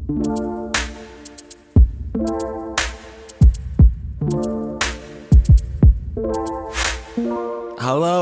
Hello,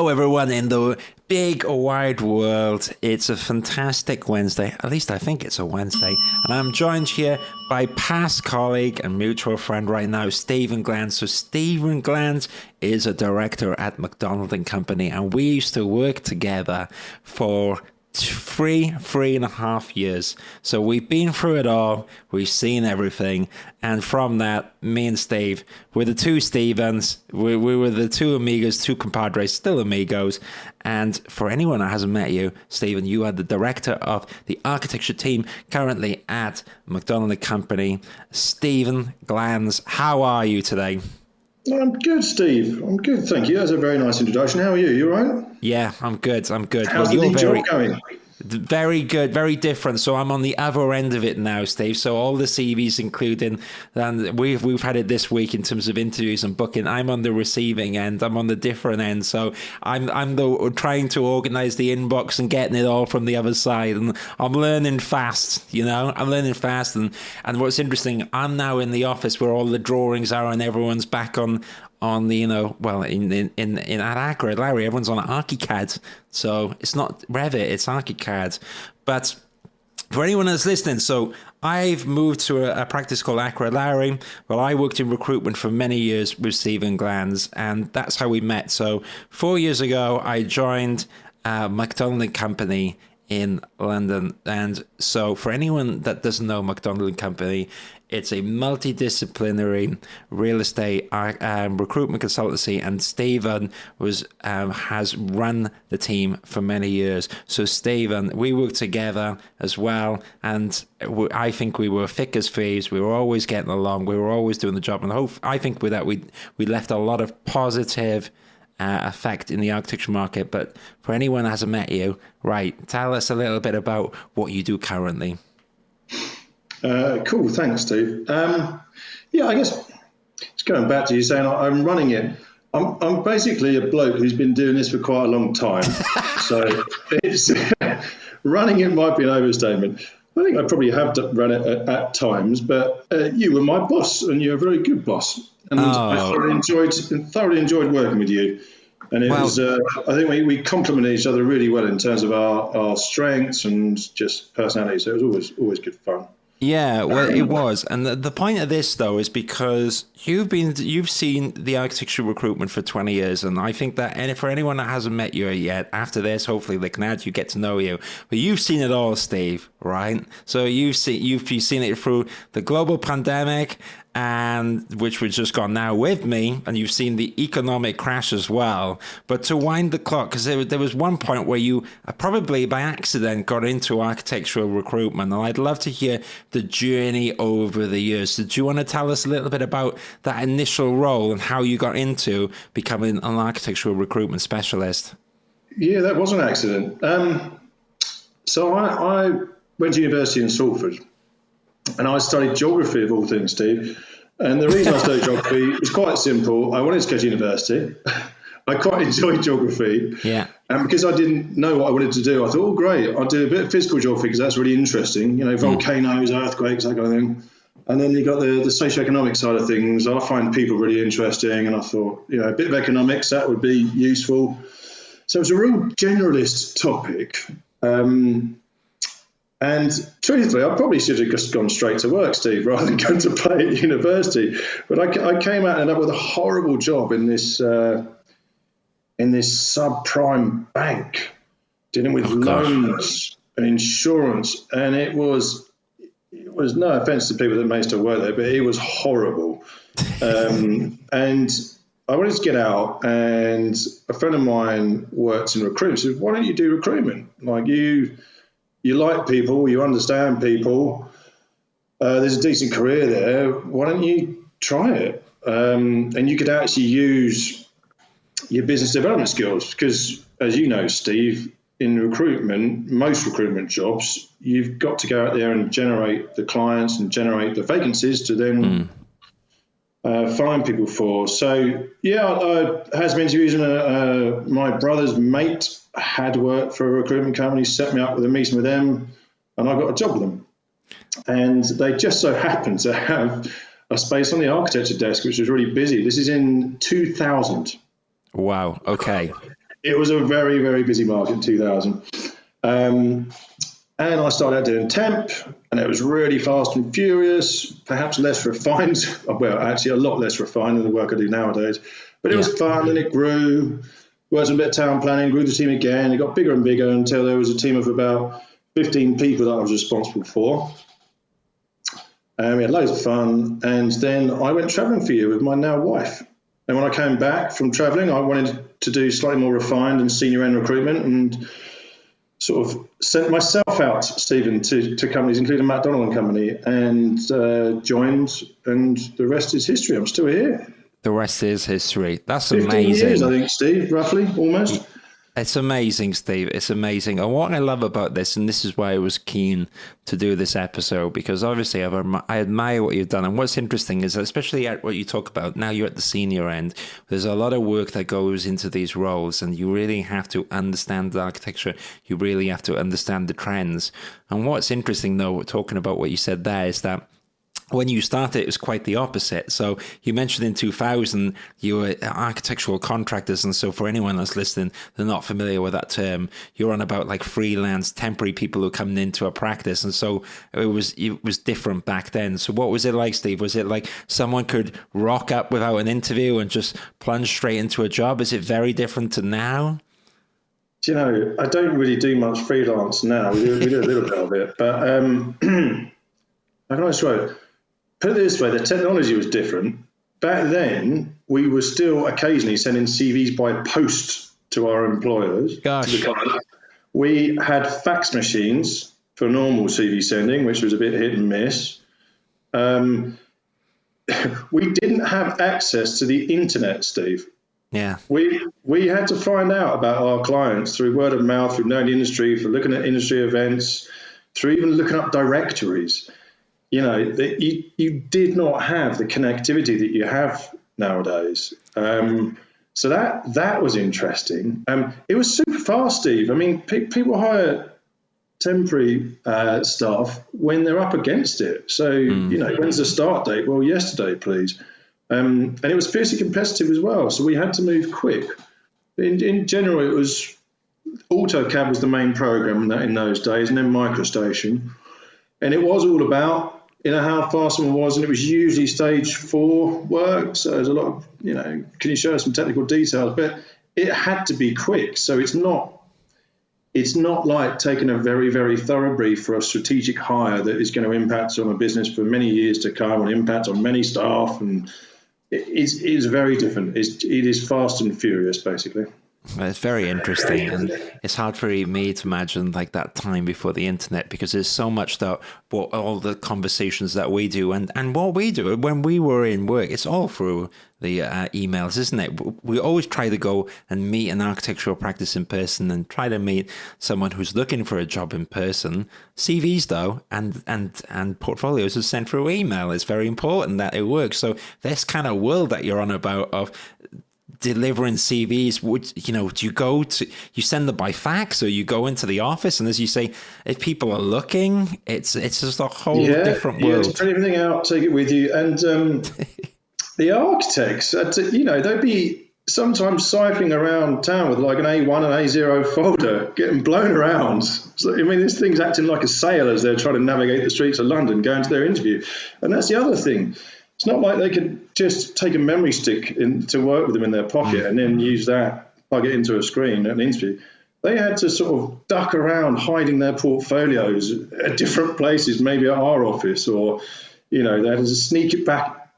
everyone in the big wide world. It's a fantastic Wednesday. At least I think it's a Wednesday. And I'm joined here by past colleague and mutual friend right now, Stephen Glands. So Stephen Glands is a director at Macdonald Company, and we used to work together for three and a half years. So we've been through it all. We've seen everything. And from that, me and Steve, we're the two Stevens. We were the two amigos, two compadres, still amigos. And for anyone that hasn't met you, Stephen, you are the director of the architecture team currently at Macdonald Company. Stephen Glands, how are you today? I'm good, Steve. I'm good, thank you. That's a very nice introduction. How are you? You all right? Yeah, I'm good. How's the job going? Very good, very different. So I'm on the other end of it now, Steve. So all the CVs including, and we've had it this week in terms of interviews and booking. I'm on the receiving end. I'm on the different end. So I'm trying to organize the inbox and getting it all from the other side. And I'm learning fast, I'm learning fast. And what's interesting, I'm now in the office where all the drawings are and everyone's back on the, in at Accra, Larry, everyone's on ArchiCAD. So it's not Revit, it's ArchiCAD. But for anyone that's listening, so I've moved to a practice called Accra, Larry. Well, I worked in recruitment for many years with Stephen Glands, and that's how we met. So 4 years ago, I joined Macdonald Company in London. And so for anyone that doesn't know Macdonald Company, it's a multidisciplinary real estate recruitment consultancy, and Stephen has run the team for many years. So Stephen, we worked together as well, and I think we were thick as thieves. We were always getting along. We were always doing the job, and I think with that we left a lot of positive effect in the architecture market. But for anyone that hasn't met you, right, tell us a little bit about what you do currently. Cool, thanks, Steve. I guess it's going back to you saying I'm running it. I'm basically a bloke who's been doing this for quite a long time. So it's running it might be an overstatement. I think I probably have run it at times, but you were my boss, and you're a very good boss. And I thoroughly enjoyed working with you. And it was, I think we complemented each other really well in terms of our strengths and just personality. So it was always good fun. Yeah, well, it was. And the point of this, though, is because you've seen the architecture recruitment for 20 years. And I think that, and for anyone that hasn't met you yet, after this, hopefully they can add you, get to know you. But you've seen it all, Steve, right? So you've seen it through the global pandemic, and which was just gone now with me, and you've seen the economic crash as well. But to wind the clock, because there was one point where you probably by accident got into architectural recruitment, and I'd love to hear the journey over the years. So do you want to tell us a little bit about that initial role and how you got into becoming an architectural recruitment specialist? Yeah, that was an accident. So I went to university in Salford, and I studied geography of all things, Steve. And the reason I studied geography was quite simple. I wanted to go to university. I quite enjoyed geography. Yeah. And because I didn't know what I wanted to do, I thought, oh, great, I'll do a bit of physical geography because that's really interesting. Volcanoes, earthquakes, that kind of thing. And then you got the socioeconomic side of things. I find people really interesting. And I thought, a bit of economics, that would be useful. So it was a real generalist topic. And truthfully, I probably should have just gone straight to work, Steve, rather than going to play at university. But I came out and ended up with a horrible job in this subprime bank, dealing with loans and insurance. And it was no offence to people that may still work there, but it was horrible. And I wanted to get out, and a friend of mine works in recruitment. Said, "Why don't you do recruitment? Like you like people, you understand people. There's a decent career there. Why don't you try it? And you could actually use your business development skills because, as you know, Steve, in recruitment, most recruitment jobs, you've got to go out there and generate the clients and generate the vacancies to then find people for. So, I had some interviews, and my brother's mate had worked for a recruitment company, set me up with a meeting with them, and I got a job with them. and they just so happened to have a space on the architecture desk, which was really busy. This is in 2000. Wow. Okay. It was a very, very busy market in 2000. And I started out doing temp, and it was really fast and furious, perhaps less refined. Well, actually, a lot less refined than the work I do nowadays. But it was fun, and it grew. Worked a bit of town planning, grew the team again. It got bigger and bigger until there was a team of about 15 people that I was responsible for. And we had loads of fun. And then I went traveling for a year with my now wife. And when I came back from traveling, I wanted to do slightly more refined and senior end recruitment, and sort of sent myself out, Stephen, to companies, including Macdonald Company, and joined, and the rest is history. I'm still here. The rest is history. That's 15 amazing. years, I think, Steve, roughly, almost. It's amazing, Steve. It's amazing. And what I love about this, and this is why I was keen to do this episode, because obviously I admire what you've done. And what's interesting is, especially at what you talk about, now you're at the senior end, there's a lot of work that goes into these roles, and you really have to understand the architecture. You really have to understand the trends. And what's interesting, though, talking about what you said there, is that when you started, it was quite the opposite. So you mentioned in 2000, you were architectural contractors. And so for anyone that's listening, they're not familiar with that term, you're on about like freelance, temporary people who come into a practice. And so it was different back then. So what was it like, Steve? Was it like someone could rock up without an interview and just plunge straight into a job? Is it very different to now? Do you know, I don't really do much freelance now. We do a little bit of it. But how can I describe it? Put it this way, the technology was different. Back then, we were still occasionally sending CVs by post to our employers. Gosh. We had fax machines for normal CV sending, which was a bit hit and miss. We didn't have access to the internet, Steve. Yeah. We had to find out about our clients through word of mouth, through knowing the industry, through looking at industry events, through even looking up directories. You know, you did not have the connectivity that you have nowadays. So that was interesting. It was super fast, Steve. I mean, people hire temporary staff when they're up against it. So, you know, when's the start date? Well, yesterday, please. And it was fiercely competitive as well. So we had to move quick. In general, it was AutoCAD was the main program in those days, and then MicroStation. And it was all about, you know, how fast someone was, and it was usually stage 4 work. So there's a lot of, you know, can you show us some technical details? But it had to be quick. So it's not like taking a very, very thorough brief for a strategic hire that is going to impact on a business for many years to come and impact on many staff. And it is very different. It is fast and furious, basically. It's very interesting, and it's hard for me to imagine like that time before the internet, because there's so much that what all the conversations that we do and what we do when we were in work, it's all through the emails, isn't it? We always try to go and meet an architectural practice in person and try to meet someone who's looking for a job in person. CVs though and portfolios are sent through email. It's very important that it works. So this kind of world that you're on about of delivering CVs, do you send them by fax, or you go into the office? And as you say, if people are looking, it's just a whole different world. Yeah, print everything out, take it with you. And the architects, they'd be sometimes cycling around town with like an A1 and A0 folder, getting blown around. So, I mean, this thing's acting like a sailor as they're trying to navigate the streets of London, going to their interview. And that's the other thing. It's not like they could just take a memory stick to work with them in their pocket and then use that, plug it into a screen at an interview. They had to sort of duck around hiding their portfolios at different places, maybe at our office, or, they had to sneak back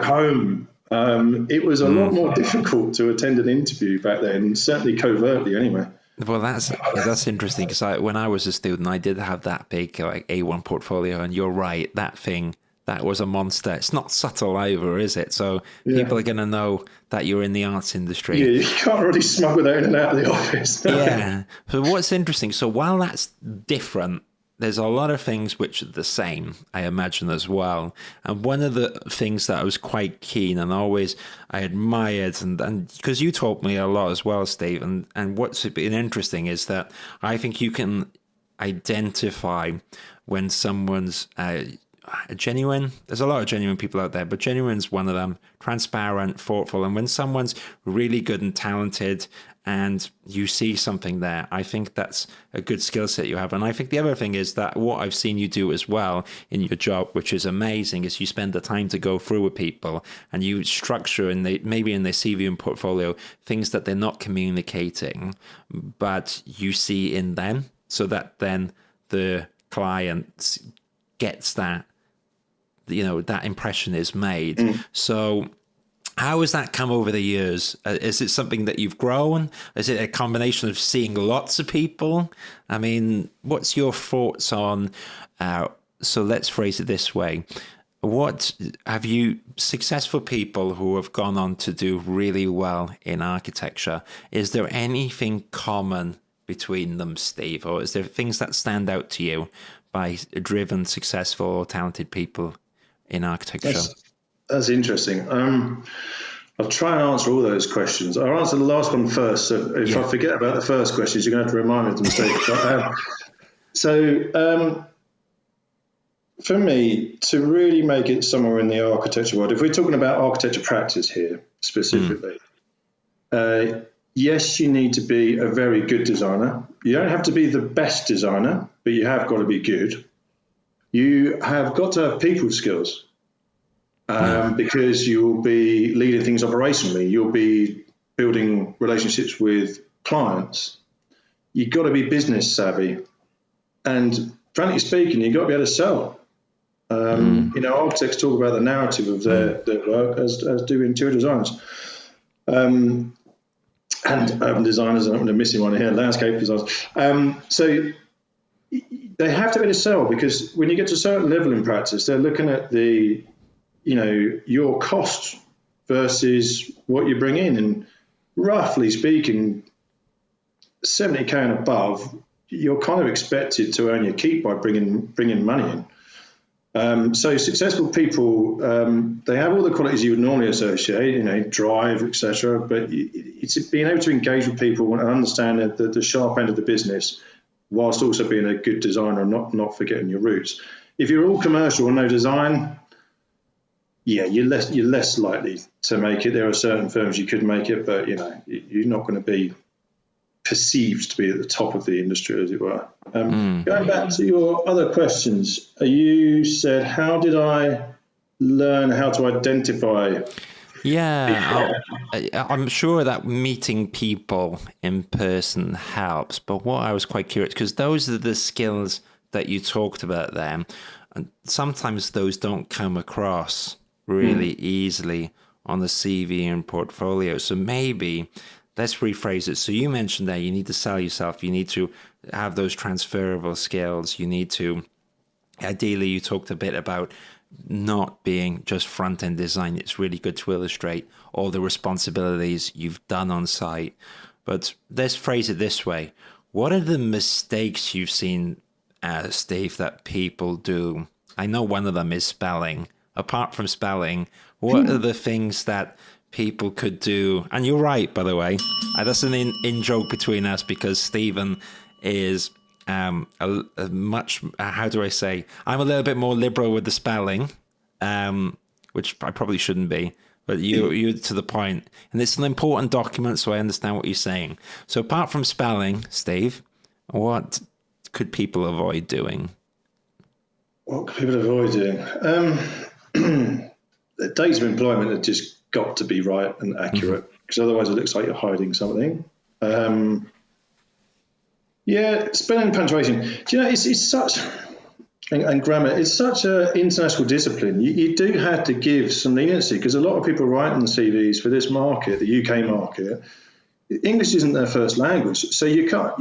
home. It was a lot more difficult to attend an interview back then, certainly covertly anyway. Well, that's interesting, because when I was a student, I did have that big like A1 portfolio, and you're right, that was a monster. It's not subtle either, is it? So people are going to know that you're in the arts industry. Yeah, you can't really smuggle that in and out of the office. Yeah. So what's interesting, so while that's different, there's a lot of things which are the same, I imagine, as well. And one of the things that I was quite keen and always I admired, and because you taught me a lot as well, Steve, and what's been interesting is that I think you can identify when someone's genuine? There's a lot of genuine people out there, but genuine's one of them. Transparent, thoughtful, and when someone's really good and talented, and you see something there, I think that's a good skill set you have. And I think the other thing is that what I've seen you do as well in your job, which is amazing, is you spend the time to go through with people and you structure maybe in their CV and portfolio things that they're not communicating, but you see in them, so that then the client gets that, that impression is made. So how has that come over the years? Is it something that you've grown? Is it a combination of seeing lots of people? I mean, what's your thoughts on, so let's phrase it this way. What have you, successful people who have gone on to do really well in architecture, is there anything common between them, Steve? Or is there things that stand out to you by driven, successful, or talented people in architecture? That's interesting. I'll try and answer all those questions. I'll answer the last one first. So if I forget about the first questions, you're going to have to remind me of the mistake. For me, to really make it somewhere in the architecture world, if we're talking about architecture practice here specifically, yes, you need to be a very good designer. You don't have to be the best designer, but you have got to be good. You have got to have people skills. Because you'll be leading things operationally, you'll be building relationships with clients. You've got to be business savvy, and frankly speaking, you've got to be able to sell. Architects talk about the narrative of their work, as do interior designers, and urban designers. I'm missing one here, landscape designers. So they have to be able to sell, because when you get to a certain level in practice, they're looking at your cost versus what you bring in. And roughly speaking, 70K and above, you're kind of expected to earn your keep by bringing money in. So successful people, they have all the qualities you would normally associate, drive, etc. But it's being able to engage with people and understand the sharp end of the business, whilst also being a good designer and not forgetting your roots. If you're all commercial and no design, you're less likely to make it. There are certain firms you could make it, but you're not going to be perceived to be at the top of the industry, as it were. Going back to your other questions, you said, how did I learn how to identify? Yeah, I'm sure that meeting people in person helps, but what I was quite curious, because those are the skills that you talked about there, and sometimes those don't come across really easily on the CV and portfolio. So maybe let's rephrase it. So you mentioned that you need to sell yourself. You need to have those transferable skills. You need to, ideally, you talked a bit about not being just front-end design. It's really good to illustrate all the responsibilities you've done on site. But let's phrase it this way. What are the mistakes you've seen, Steve, that people do? I know one of them is spelling. Apart from spelling, what are the things that people could do? And you're right, by the way. That's an in joke between us, because Stephen is a much, how do I say? I'm a little bit more liberal with the spelling, which I probably shouldn't be. But you're to the point. And it's an important document, so I understand what you're saying. So apart from spelling, Steve, what could people avoid doing? What could people avoid doing? The dates of employment have just got to be right and accurate, because otherwise it looks like you're hiding something. Spelling and punctuation. Do you know, it's such, and grammar, it's such an international discipline. You do have to give some leniency, because a lot of people writing CVs for this market, the UK market, English isn't their first language. So you can't,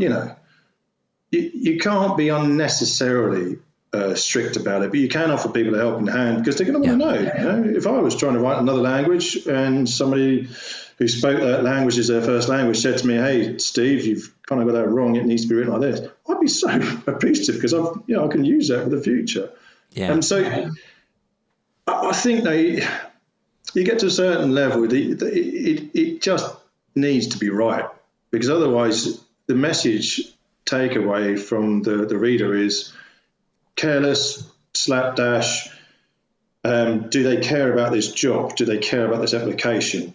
you can't be unnecessarily strict about it, but you can offer people a helping hand, because they're going to want to know. If I was trying to write another language and somebody who spoke that language as their first language said to me, "Hey, Steve, you've kind of got that wrong. It needs to be written like this," I'd be so appreciative, because I can use that for the future. Yeah. And so I think you get to a certain level, it just needs to be right, because otherwise the message takeaway from the reader is careless, slapdash. Do they care about this job? Do they care about this application?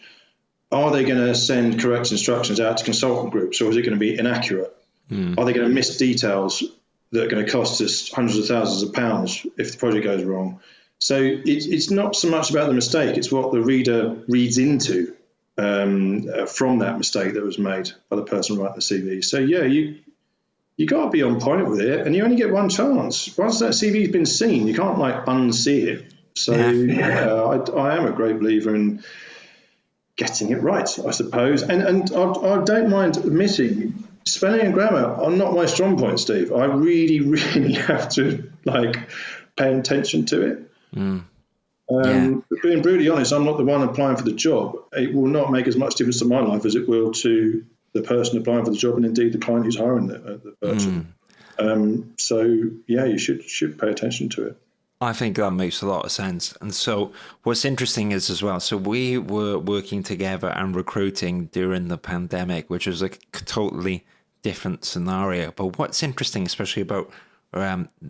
Are they going to send correct instructions out to consultant groups, or is it going to be inaccurate? Are they going to miss details that are going to cost us hundreds of thousands of pounds if the project goes wrong? So it's not so much about the mistake, it's what the reader reads into from that mistake that was made by the person writing the CV. So yeah, you got to be on point with it, and you only get one chance. Once that CV's been seen, you can't like unsee it. So I am a great believer in getting it right, I suppose. And I don't mind admitting, spelling and grammar are not my strong point, Steve. I really, really have to pay attention to it. But being brutally honest, I'm not the one applying for the job. It will not make as much difference to my life as it will to the person applying for the job, and indeed the client who's hiring the person. So yeah, you should pay attention to it. I think that makes a lot of sense. And so what's interesting is as well, so we were working together and recruiting during the pandemic, which was a totally different scenario. But what's interesting, especially about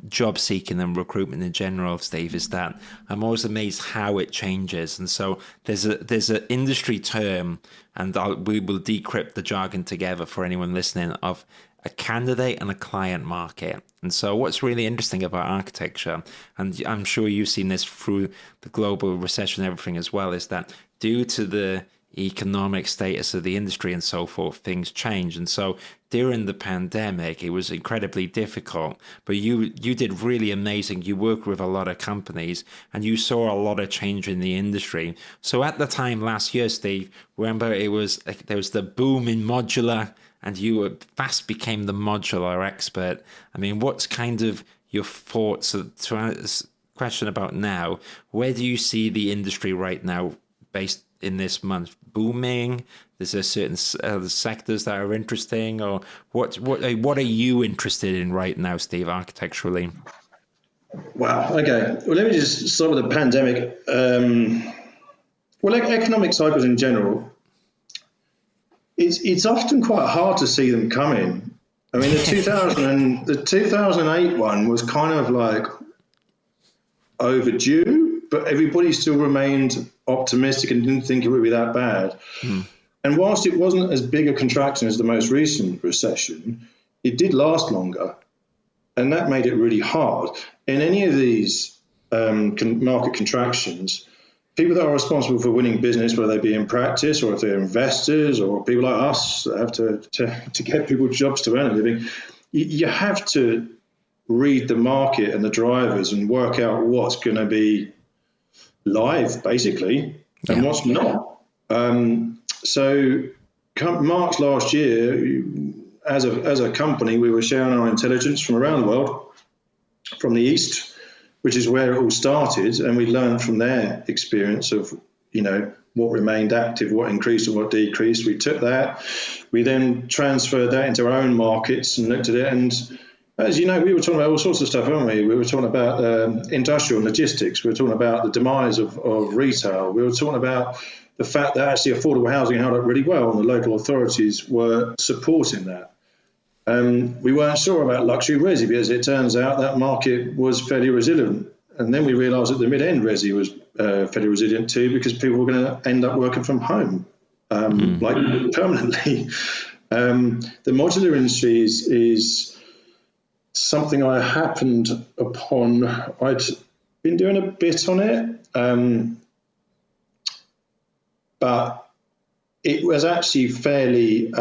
job seeking and recruitment in general, Steve, is that I'm always amazed how it changes. And so there's an industry term, and we will decrypt the jargon together for anyone listening, of a candidate and a client market. And so what's really interesting about architecture, and I'm sure you've seen this through the global recession and everything as well, is that due to the economic status of the industry and so forth, things change. And so during the pandemic, it was incredibly difficult, but you did really amazing. You work with a lot of companies and you saw a lot of change in the industry. So at the time last year, Steve, remember there was the boom in modular, and you fast became the modular expert. I mean, what's kind of your thoughts to ask question about now? Where do you see the industry right now based in this month? Booming? Is there certain sectors that are interesting, or what are you interested in right now, Steve, architecturally? Wow. Okay. Well, let me just start with the pandemic. Economic cycles in general, it's often quite hard to see them coming. I mean, the 2008 one was kind of overdue, but everybody still remained optimistic and didn't think it would be that bad. And whilst it wasn't as big a contraction as the most recent recession, it did last longer, and that made it really hard. In any of these market contractions, people that are responsible for winning business, whether they be in practice or if they're investors or people like us that have to get people jobs to earn a living, you have to read the market and the drivers and work out what's going to be live, basically, and what's not. So March last year, as a company, we were sharing our intelligence from around the world, from the East, which is where it all started, and we learned from their experience of, what remained active, what increased and what decreased. We took that, we then transferred that into our own markets and looked at it, and as you know, we were talking about all sorts of stuff, weren't we? We were talking about industrial and logistics. We were talking about the demise of retail. We were talking about the fact that actually affordable housing held up really well, and the local authorities were supporting that. We weren't sure about luxury resi, because it turns out that market was fairly resilient. And then we realised that the mid-end resi was fairly resilient too, because people were going to end up working from home, permanently. The modular industry is something I happened upon. I'd been doing a bit on it, but it was actually fairly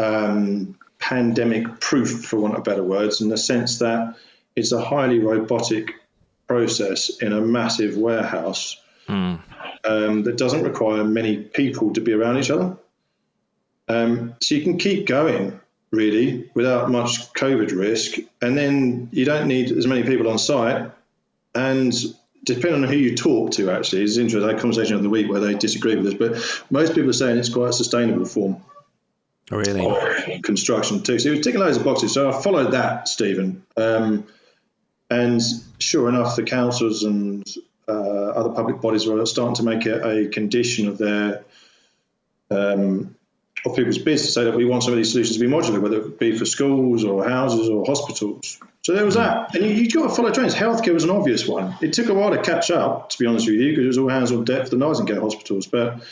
pandemic proof, for want of better words, in the sense that it's a highly robotic process in a massive warehouse that doesn't require many people to be around each other. So you can keep going, really, without much COVID risk, and then you don't need as many people on site. And depending on who you talk to, actually, it's interesting. I had a conversation of the week where they disagree with this, but most people are saying it's quite a sustainable form. Oh, really? Of construction too. So it was ticking loads of boxes. So I followed that, Stephen. And sure enough, the councils and other public bodies were starting to make it a condition of their of people's bids to say that we want some of these solutions to be modular, whether it be for schools or houses or hospitals. So there was that. And you've got to follow trends. Healthcare was an obvious one. It took a while to catch up, to be honest with you, because it was all hands on deck for the Nightingale hospitals. But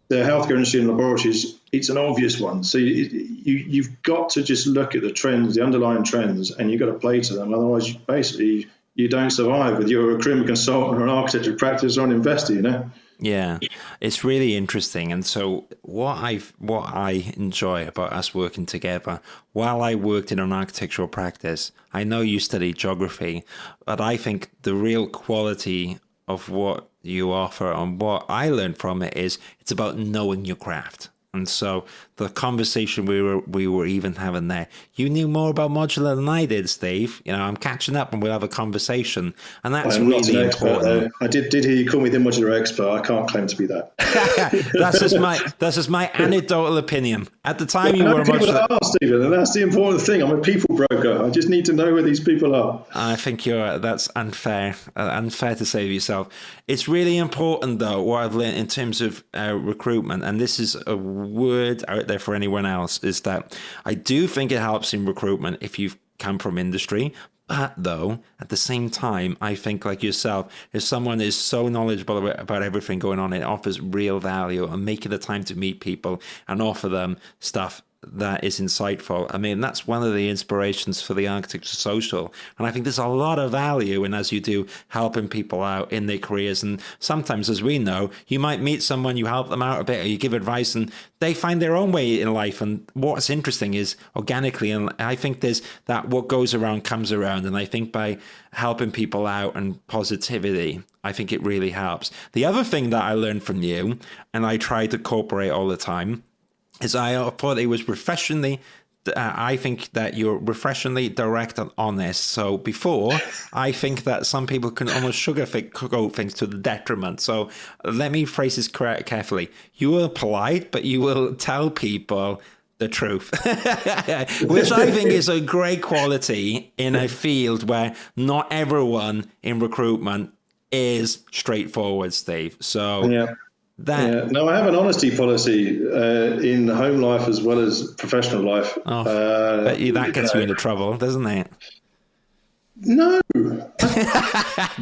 the healthcare industry and laboratories, it's an obvious one. So you've got to just look at the trends, the underlying trends, and you've got to play to them. Otherwise, you don't survive whether you're a recruitment consultant or an architecture practice or an investor, you know? Yeah, it's really interesting. And so what I enjoy about us working together, while I worked in an architectural practice, I know you studied geography, but I think the real quality of what you offer and what I learned from it is it's about knowing your craft. And so the conversation we were even having there, you knew more about modular than I did, Steve. You know, I'm catching up and we'll have a conversation. And that's really important. I did hear you call me the modular expert. I can't claim to be that. That's just my anecdotal opinion. At the time you were a modular... Stephen, and that's the important thing. I'm a people broker. I just need to know where these people are. I think that's unfair to say of yourself. It's really important, though, what I've learned in terms of recruitment, and this is a word out there for anyone else, is that I do think it helps in recruitment if you've come from industry. But though, at the same time, I think like yourself, if someone is so knowledgeable about everything going on, it offers real value, and making the time to meet people and offer them stuff that is insightful. I mean, that's one of the inspirations for the Architecture Social. And I think there's a lot of value in, as you do, helping people out in their careers. And sometimes, as we know, you might meet someone, you help them out a bit, or you give advice, and they find their own way in life. And what's interesting is organically, and I think there's that what goes around comes around. And I think by helping people out and positivity, I think it really helps. The other thing that I learned from you, and I try to incorporate all the time, is I thought it was refreshingly, I think that you're refreshingly direct and honest. So before, I think that some people can almost sugarcoat things to the detriment. So let me phrase this carefully. You are polite, but you will tell people the truth, which I think is a great quality in a field where not everyone in recruitment is straightforward, Steve. So yeah. No, I have an honesty policy in home life as well as professional life. Oh, but that gets you into trouble, doesn't it? No.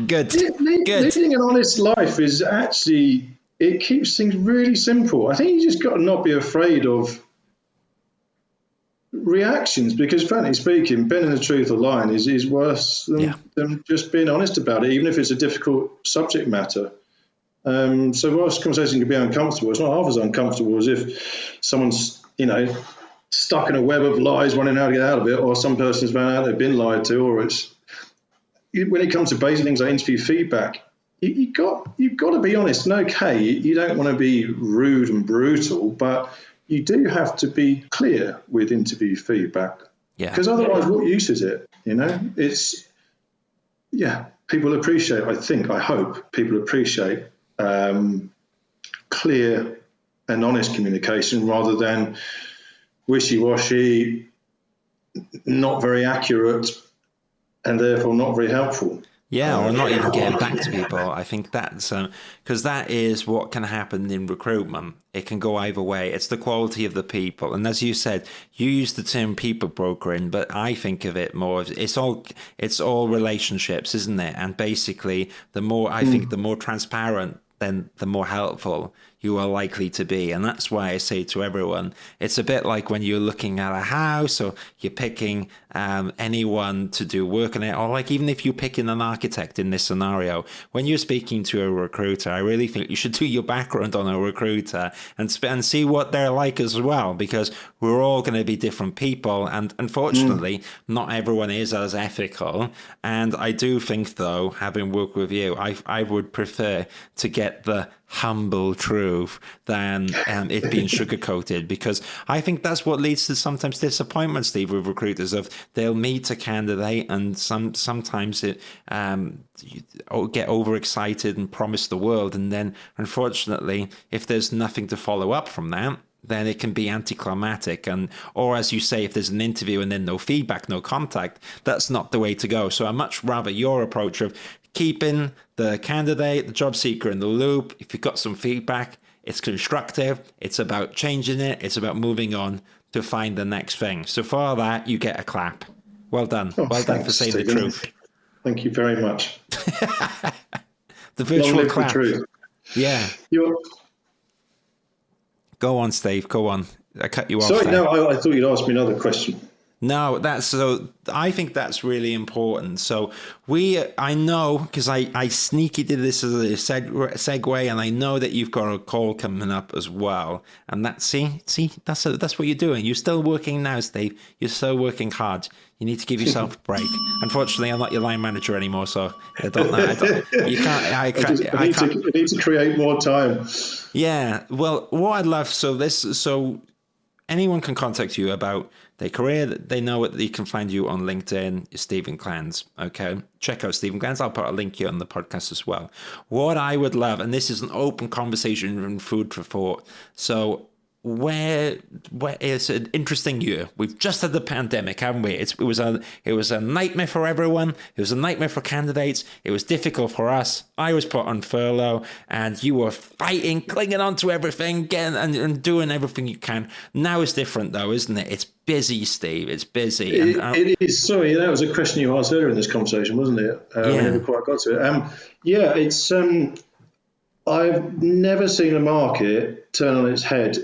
Good. Living an honest life is actually, it keeps things really simple. I think you just got to not be afraid of reactions, because frankly speaking, bending the truth or lying is worse than just being honest about it, even if it's a difficult subject matter. So whilst conversation can be uncomfortable, it's not half as uncomfortable as if someone's, stuck in a web of lies, wanting how to get out of it, or some person's found out they've been lied to, or it's when it comes to basic things like interview feedback, you've got to be honest. And okay, you don't want to be rude and brutal, but you do have to be clear with interview feedback. Yeah. Because otherwise, what use is it? It's people appreciate. I hope people appreciate clear and honest communication rather than wishy-washy, not very accurate, and therefore not very helpful. Yeah, or not even getting back to people. I think that's because that is what can happen in recruitment. It can go either way. It's the quality of the people. And as you said, you use the term people brokering, but I think of it more as it's all relationships, isn't it? And basically, the more transparent, then the more helpful you are likely to be. And that's why I say to everyone, it's a bit like when you're looking at a house or you're picking anyone to do work on it, or like even if you're picking an architect in this scenario, when you're speaking to a recruiter, I really think you should do your background on a recruiter and see what they're like as well, because we're all going to be different people. And unfortunately, not everyone is as ethical. And I do think, though, having worked with you, I would prefer to get the humble truth than it being sugar-coated, because I think that's what leads to sometimes disappointment, Steve, with recruiters. Of they'll meet a candidate and sometimes it get overexcited and promise the world, and then unfortunately, if there's nothing to follow up from that, then it can be anticlimactic. Or as you say, if there's an interview and then no feedback, no contact, that's not the way to go. So I much rather your approach of keeping the candidate, the job seeker in the loop. If you've got some feedback, It's constructive. It's about changing it. It's about moving on to find the next thing. So for that, you get a clap. Well done. Well done for saying Stephen. the truth. Thank you very much. The virtual clap. The truth. Yeah. Go on, Steve. Go on. I cut you off. Sorry, there. no, I thought you'd ask me another question. No, I think that's really important. So I know, because I sneaky did this as a segue, and I know that you've got a call coming up as well. And that's what you're doing. You're still working now, Steve. You're still working hard. You need to give yourself a break. Unfortunately, I'm not your line manager anymore, so I don't know. I need to create more time. Yeah. Well, what I'd love, so anyone can contact you about their career. They know that they can find you on LinkedIn, Stephen Glands. Okay. Check out Stephen Glands. I'll put a link here on the podcast as well. What I would love, and this is an open conversation and food for thought. So where it's an interesting year. We've just had the pandemic, haven't we? It was a nightmare for everyone. It was a nightmare for candidates. It was difficult for us. I was put on furlough, and you were fighting, clinging on to everything, getting and doing everything you can. Now it's different, though, isn't it? It's busy, Steve. It's busy. It is. Sorry, that was a question you asked earlier in this conversation, wasn't it? We never quite got to it. It's. I've never seen a market turn on its head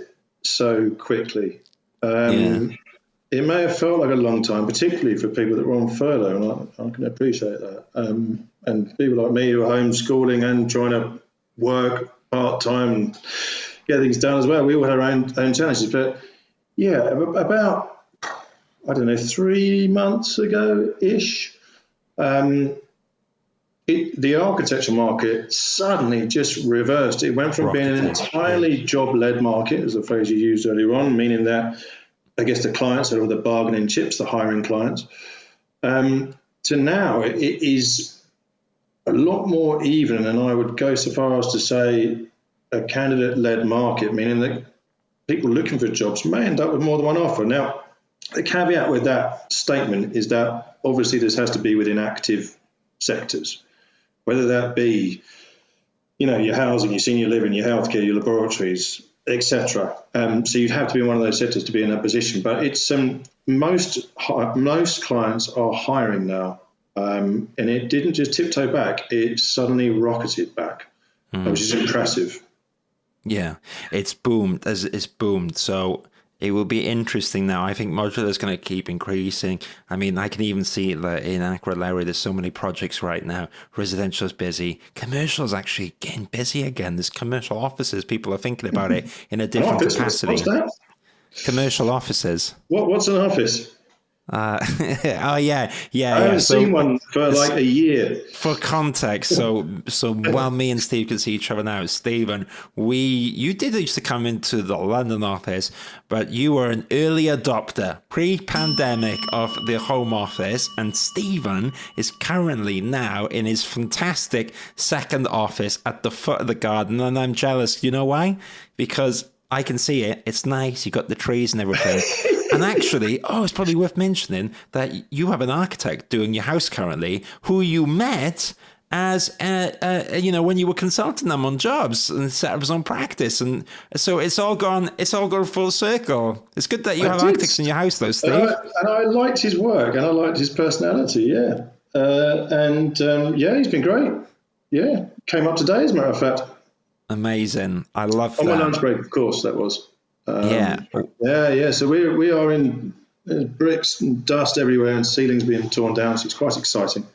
so quickly. It may have felt like a long time, particularly for people that were on furlough, and I can appreciate that. And people like me who are homeschooling and trying to work part-time and get things done as well, we all had our own challenges. But about, 3 months ago-ish, the architecture market suddenly just reversed. It went from being an entirely job-led market, as the phrase you used earlier on, meaning that, I guess, the clients are the bargaining chips, the hiring clients, to now it is a lot more even, and I would go so far as to say a candidate-led market, meaning that people looking for jobs may end up with more than one offer. Now, the caveat with that statement is that obviously this has to be within active sectors, whether that be, your housing, your senior living, your healthcare, your laboratories, etc. So you'd have to be in one of those sectors to be in that position. But it's most clients are hiring now, and it didn't just tiptoe back; it suddenly rocketed back, which is impressive. Yeah, it's boomed. It's boomed. So it will be interesting now. I think modular is going to keep increasing. I mean, I can even see that in Aquilary, there's so many projects right now. Residential is busy. Commercial is actually getting busy again. There's commercial offices. People are thinking about it in a different capacity. What's that? Commercial offices. What's an office? I haven't seen one for like a year. For context, so while me and Steve can see each other now, Stephen, you did used to come into the London office, but you were an early adopter pre-pandemic of the home office, and Stephen is currently now in his fantastic second office at the foot of the garden, and I'm jealous. You know why? Because I can see it. It's nice. You got the trees and everything. And actually, it's probably worth mentioning that you have an architect doing your house currently who you met as, when you were consulting them on jobs and set up his own practice. And so it's all gone full circle. It's good that you have architects in your house, though, Steve. And I liked his work and I liked his personality, yeah. He's been great. Yeah, came up today, as a matter of fact. Amazing. I love that. On my lunch break, of course, that was. So we are in bricks and dust everywhere and ceilings being torn down, so it's quite exciting.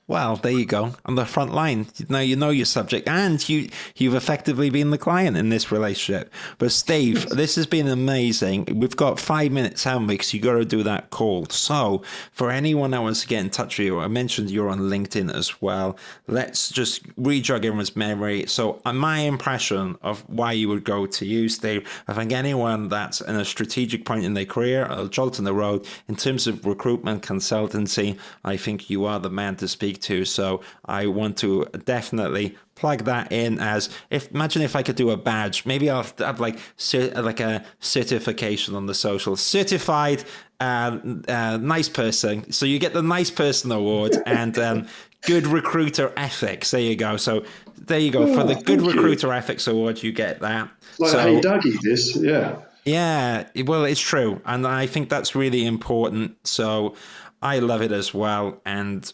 Well, there you go. On the front line. Now you know your subject, and you've effectively been the client in this relationship. But Steve, this has been amazing. We've got 5 minutes, haven't we? Because you got to do that call. So for anyone that wants to get in touch with you, I mentioned you're on LinkedIn as well. Let's just re-jog everyone's memory. So my impression of why you would go to you, Steve, I think anyone that's in a strategic point in their career, a jolt in the road, in terms of recruitment, consultancy, I think you are the man to speak to. So I want to definitely plug that in as imagine if I could do a badge. Maybe I'll have like a certification on the social, certified nice person. So you get the nice person award, and Good Recruiter Ethics. There you go. So there you go. For the Good Recruiter Ethics Award, you get that. Like, so, hey, Dougie, this, yeah. Yeah, well, it's true. And I think that's really important. So I love it as well. And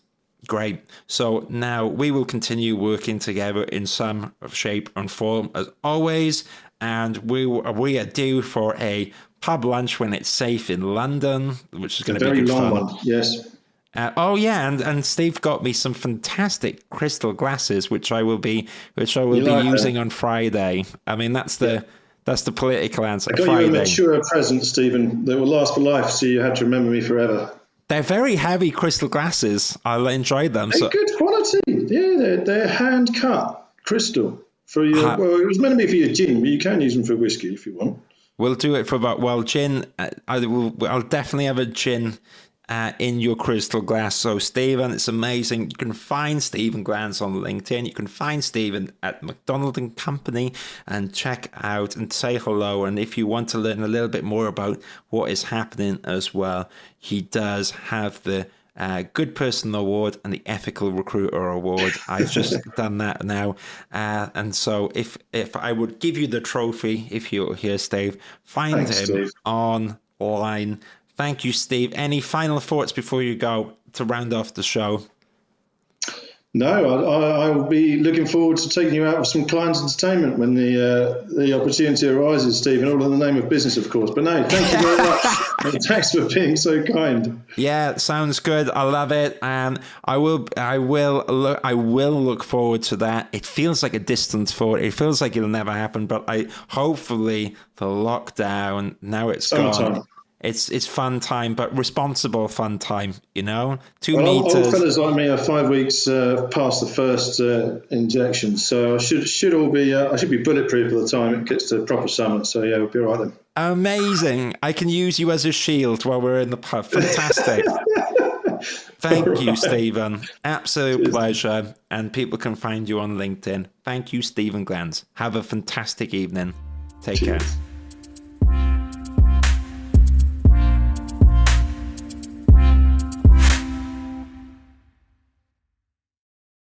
great. So now we will continue working together in some shape and form as always. And we are due for a pub lunch when it's safe in London, which is going to be good fun. One. Yes. Oh yeah, and Steve got me some fantastic crystal glasses, which I will be using on Friday. I mean, that's the political answer. I got Friday. you a mature present, Stephen, that will last for life. So you had to remember me forever. They're very heavy crystal glasses. I enjoyed them. They're good quality. Yeah, they're hand cut crystal for your. Well, it was meant to be for your gin, but you can use them for whiskey if you want. We'll do it for gin. I'll definitely have a gin in your crystal glass. So Stephen, it's amazing. You can find Stephen Glands on LinkedIn. You can find Stephen at Macdonald Company and check out and say hello. And if you want to learn a little bit more about what is happening as well, he does have the Good Person Award and the Ethical Recruiter Award. I've just done that now. And so if I would give you the trophy, if you're here, Steve, find him Steve. online. Thank you, Steve. Any final thoughts before you go to round off the show? No, I will be looking forward to taking you out with some client entertainment when the opportunity arises, Stephen, all in the name of business, of course. But no, thank you very much. And thanks for being so kind. Yeah, sounds good. I love it. And I will look forward to that. It feels like a distant thought. It feels like it'll never happen, but hopefully the lockdown, now it's gone. It's fun time, but responsible fun time, you know? 2 meters. Old fellas like me are 5 weeks past the first injection, so I should all be I should be bulletproof by the time it gets to proper summer. So yeah, we'll be all right then. Amazing! I can use you as a shield while we're in the pub. Fantastic. Thank you, Stephen. Absolute pleasure. And people can find you on LinkedIn. Thank you, Stephen Glands. Have a fantastic evening. Take care.